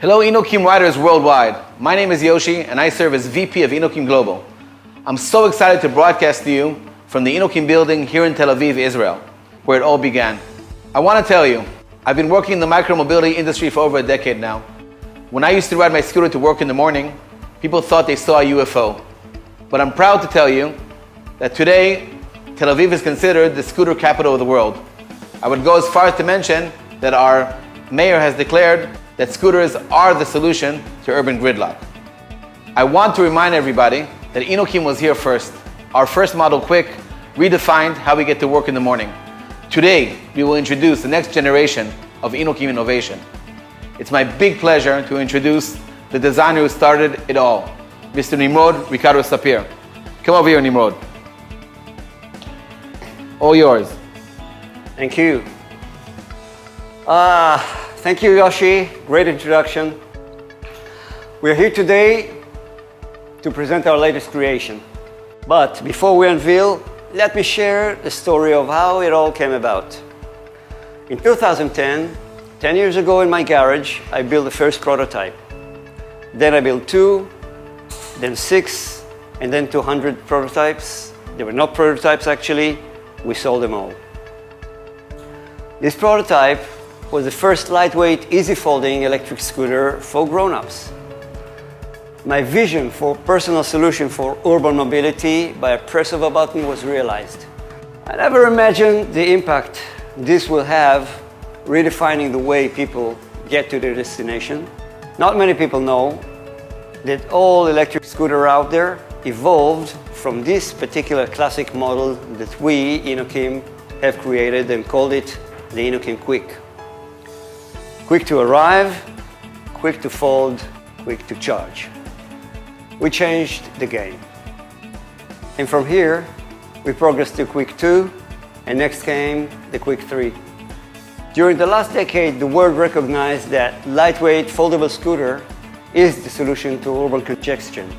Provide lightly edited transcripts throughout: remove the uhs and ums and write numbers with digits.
Hello iNOKIM riders worldwide. My name is Yoshi and I serve as VP of iNOKIM Global. I'm so excited to broadcast to you from the iNOKIM building here in Tel Aviv, Israel, where it all began. I want to tell you, I've been working in the micromobility industry for over a decade now. When I used to ride my scooter to work in the morning, people thought they saw a UFO. But I'm proud to tell you that today, Tel Aviv is considered the scooter capital of the world. I would go as far as to mention that our mayor has declared that scooters are the solution to urban gridlock. I want to remind everybody that iNOKIM was here first. Our first model, Quick, redefined how we get to work in the morning. Today, we will introduce the next generation of iNOKIM innovation. It's my big pleasure to introduce the designer who started it all, Mr. Nimrod Ricardo Sapir. Come over here, Nimrod. All yours. Thank you. Thank you, Yoshi. Great introduction. We're here today to present our latest creation. But before we unveil, let me share the story of how it all came about. In 2010, 10 years ago in my garage, I built the first prototype. Then I built 2, then 6, and then 200 prototypes. They were not prototypes actually, we sold them all. This prototype was the first lightweight, easy-folding electric scooter for grown-ups. My vision for personal solution for urban mobility by a press of a button was realized. I never imagined the impact this will have redefining the way people get to their destination. Not many people know that all electric scooters out there evolved from this particular classic model that we, iNOKIM, have created and called it the iNOKIM Quick. Quick to arrive, quick to fold, quick to charge. We changed the game. And from here, we progressed to Quick 2, and next came the Quick 3. During the last decade, the world recognized that lightweight, foldable scooter is the solution to urban congestion.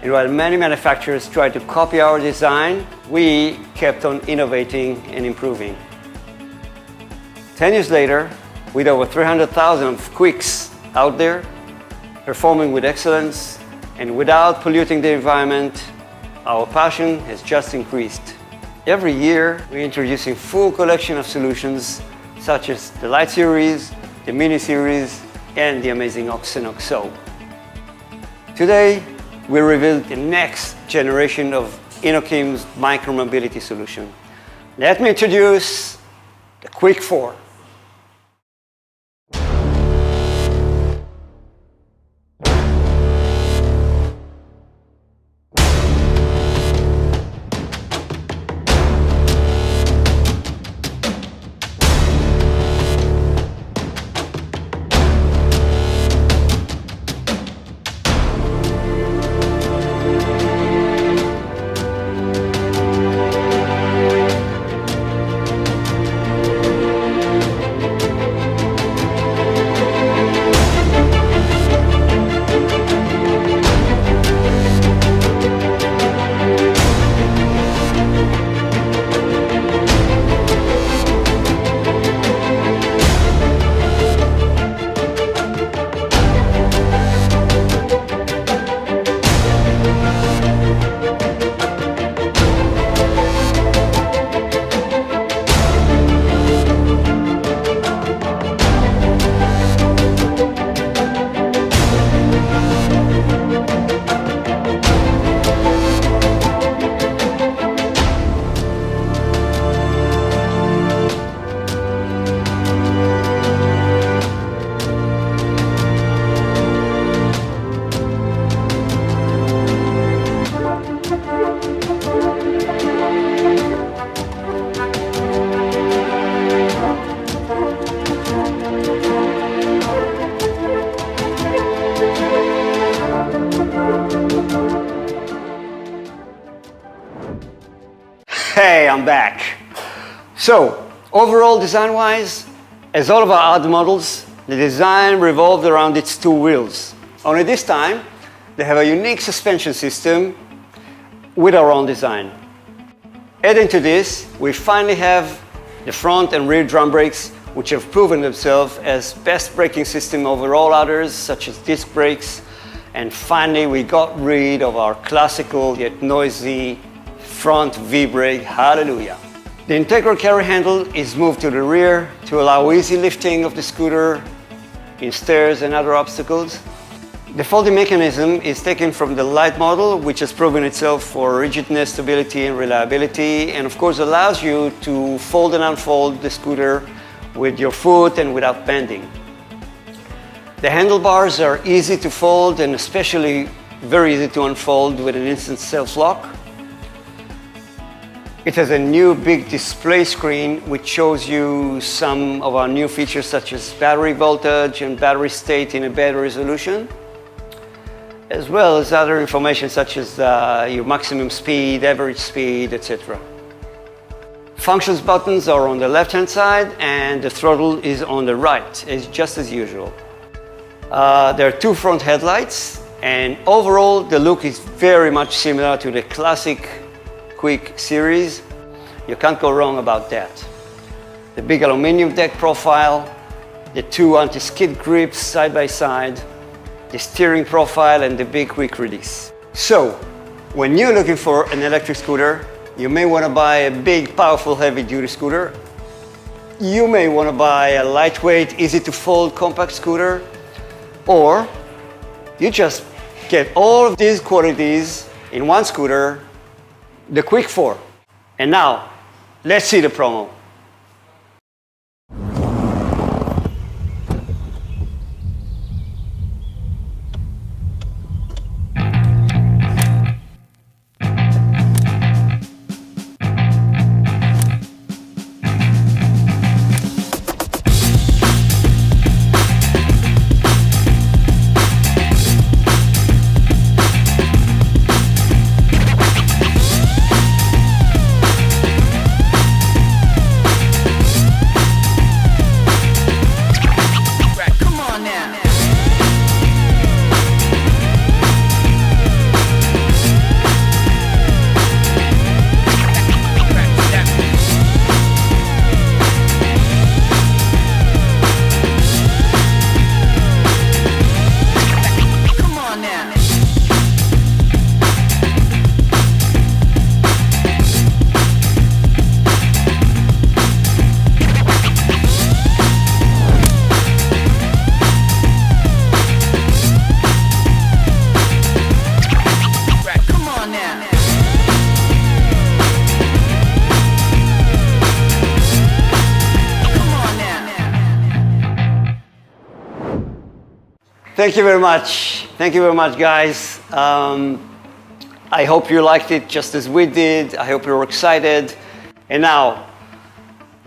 And while many manufacturers tried to copy our design, we kept on innovating and improving. 10 years later, with over 300,000 Quicks out there, performing with excellence and without polluting the environment, our passion has just increased. Every year, we're introducing full collection of solutions such as the Light Series, the Mini Series, and the amazing Ox and Oxo. Today, we reveal the next generation of iNOKIM's micromobility solution. Let me introduce the Quick 4. Hey, I'm back. So, overall design-wise, as all of our other models, the design revolved around its 2 wheels. Only this time, they have a unique suspension system with our own design. Adding to this, we finally have the front and rear drum brakes which have proven themselves as best braking system over all others, such as disc brakes. And finally, we got rid of our classical yet noisy front V-brake. Hallelujah. The integral carry handle is moved to the rear to allow easy lifting of the scooter in stairs and other obstacles. The folding mechanism is taken from the light model, which has proven itself for rigidness, stability, and reliability, and of course allows you to fold and unfold the scooter with your foot and without bending. The handlebars are easy to fold and especially very easy to unfold with an instant self-lock. It has a new big display screen which shows you some of our new features such as battery voltage and battery state in a better resolution, as well as other information such as your maximum speed, average speed, etc. Functions buttons are on the left-hand side and the throttle is on the right, just as usual. There are two front headlights, and overall the look is very much similar to the classic Quick series. You can't go wrong about that. The big aluminum deck profile, the two anti-skid grips side by side, the steering profile, and the big quick release. So, when you're looking for an electric scooter, you may want to buy a big, powerful, heavy-duty scooter. You may want to buy a lightweight, easy-to-fold compact scooter. Or you just get all of these qualities in one scooter, the Quick 4. And now, let's see the promo. Thank you very much. Thank you very much, guys. I hope you liked it just as we did. I hope you're excited. And now,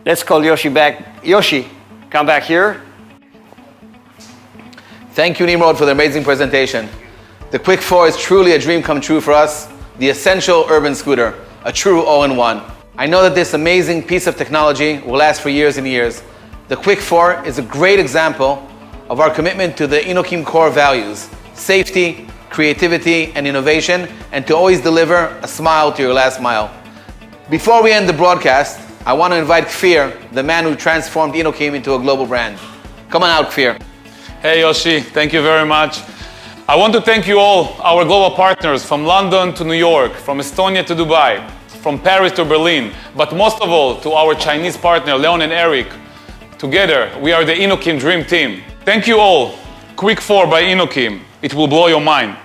let's call Yoshi back. Yoshi, come back here. Thank you, Nimrod, for the amazing presentation. The Quick 4 is truly a dream come true for us, the essential urban scooter, a true all-in-one. I know that this amazing piece of technology will last for years and years. The Quick 4 is a great example of our commitment to the iNOKIM core values: safety, creativity, and innovation, and to always deliver a smile to your last mile. Before we end the broadcast, I want to invite Kfir, the man who transformed iNOKIM into a global brand. Come on out, Kfir. Hey Yoshi, thank you very much. I want to thank you all, our global partners, from London to New York, from Estonia to Dubai, from Paris to Berlin, but most of all to our Chinese partner, Leon and Eric. Together, we are the iNOKIM Dream Team. Thank you all. Quick 4 by iNOKIM. It will blow your mind.